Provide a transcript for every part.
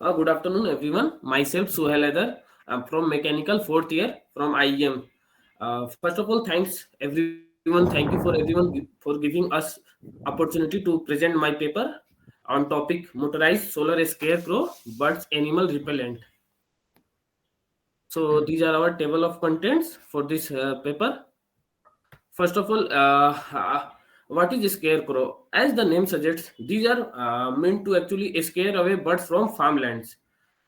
Good afternoon, everyone. Myself, Suhail Haidar. I'm from Mechanical fourth year from IEM. First of all, thanks everyone. Thank you for for giving us opportunity to present my paper on topic motorized solar scarecrow birds animal repellent. So these are our table of contents for this paper. First of all, what is a scarecrow? As the name suggests, these are meant to actually scare away birds from farmlands.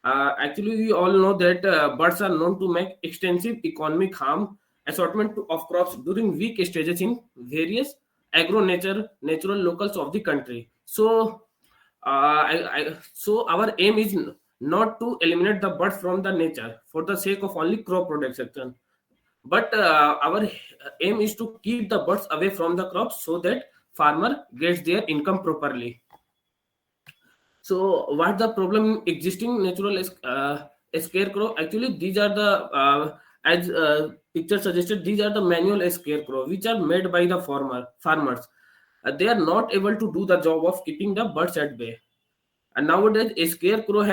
Actually, we all know that birds are known to make extensive economic harm assortment of crops during weak stages in various natural locals of the country. So our aim is not to eliminate the birds from the nature for the sake of only crop production, but our aim is to keep the birds away from the crops so that farmer gets their income properly. So what the problem existing natural scarecrow? Actually, these are the as picture suggested, these are the manual scarecrow which are made by the farmers. They are not able to do the job of keeping the birds at bay. And nowadays, these scarecrows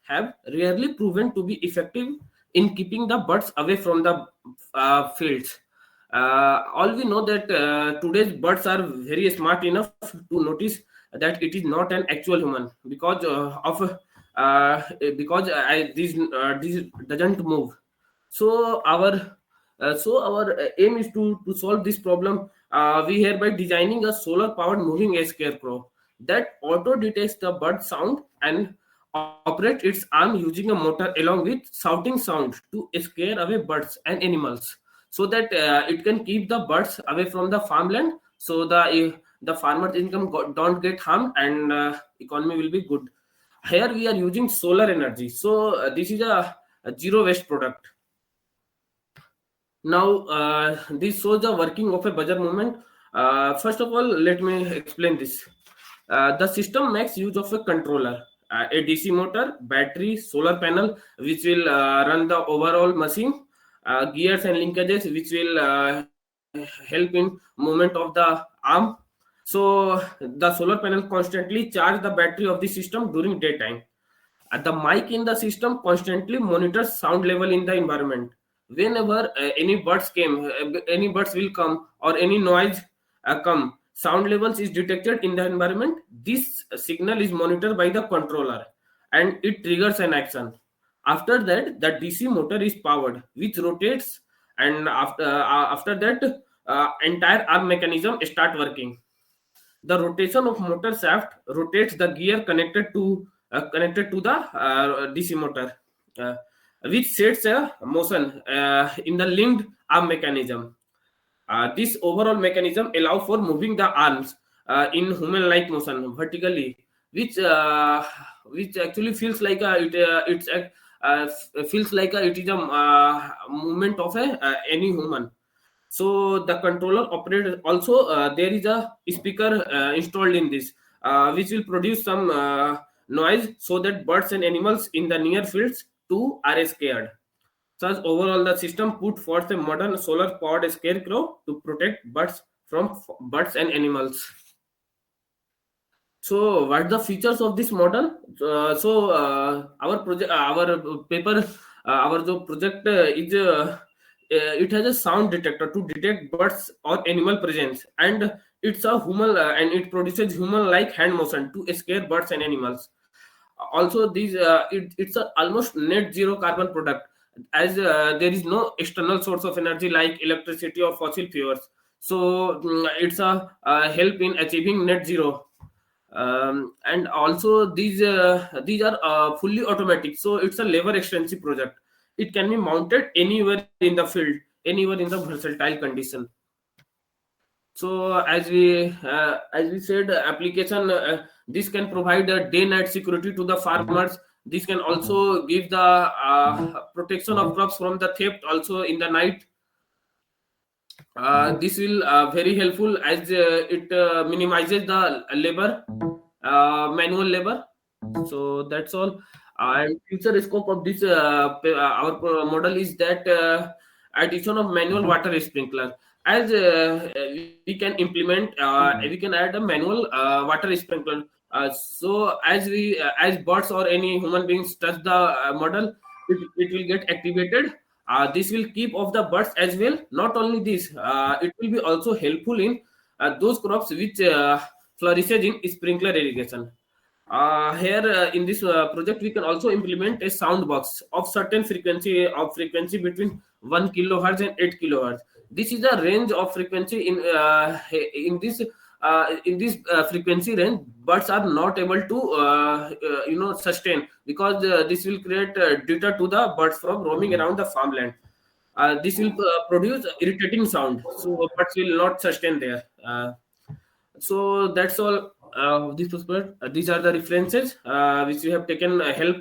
have rarely proven to be effective in keeping the birds away from the fields. All we know that today's birds are very smart enough to notice that it is not an actual human because this doesn't move. So our aim is to solve this problem. We hereby designing a solar powered moving scarecrow that auto detects the bird sound and operate its arm using a motor along with shouting sound to scare away birds and animals, so that it can keep the birds away from the farmland, so the farmer's income don't get harmed, and economy will be good. Here we are using solar energy, so this is a zero waste product. Now, this shows the working of a buzzer movement. First of all, let me explain this. The system makes use of a controller, a DC motor, battery, solar panel, which will run the overall machine, gears and linkages, which will help in movement of the arm. So the solar panel constantly charge the battery of the system during daytime. The mic in the system constantly monitors sound level in the environment. Whenever any birds will come or any noise come, sound levels is detected in the environment. This signal is monitored by the controller and it triggers an action. After that, the DC motor is powered, which rotates, and after that, entire arm mechanism start working. The rotation of motor shaft rotates the gear connected to the DC motor, uh, which sets a motion in the linked arm mechanism. This overall mechanism allow for moving the arms in human-like motion vertically, which actually feels like it is a movement of any human. So the controller operator also, there is a speaker installed in this, which will produce some noise so that birds and animals in the near fields too are scared. Thus, overall, the system put forth a modern solar-powered scarecrow to protect birds and animals. So, what the features of this model? Our project, our paper, our the project is it has a sound detector to detect birds or animal presence, and and it produces human-like hand motion to scare birds and animals. Also, it's a almost net zero carbon product, as there is no external source of energy like electricity or fossil fuels. So it's a help in achieving net zero. And also these are fully automatic, so it's a labor extensive project. It can be mounted anywhere in the field, anywhere in the versatile condition. So as we said, application, this can provide a day night security to the farmers. This can also give the protection of crops from the theft also in the night. This will very helpful, as it minimizes the manual labor. So that's all. And future scope of this our model is that addition of manual water sprinkler, as we can add a manual water sprinkler So as birds or any human beings touch the model, it will get activated. This will keep off the birds as well. Not only this, it will be also helpful in those crops which flourishes in sprinkler irrigation. Here in this project, we can also implement a sound box of certain frequency between 1 kilohertz and 8 kilohertz. This is the range of frequency in this frequency range. Birds are not able to sustain, because this will create deter to the birds from roaming around the farmland. This will produce irritating sound, so birds will not sustain there. So that's all. These are the references which we have taken help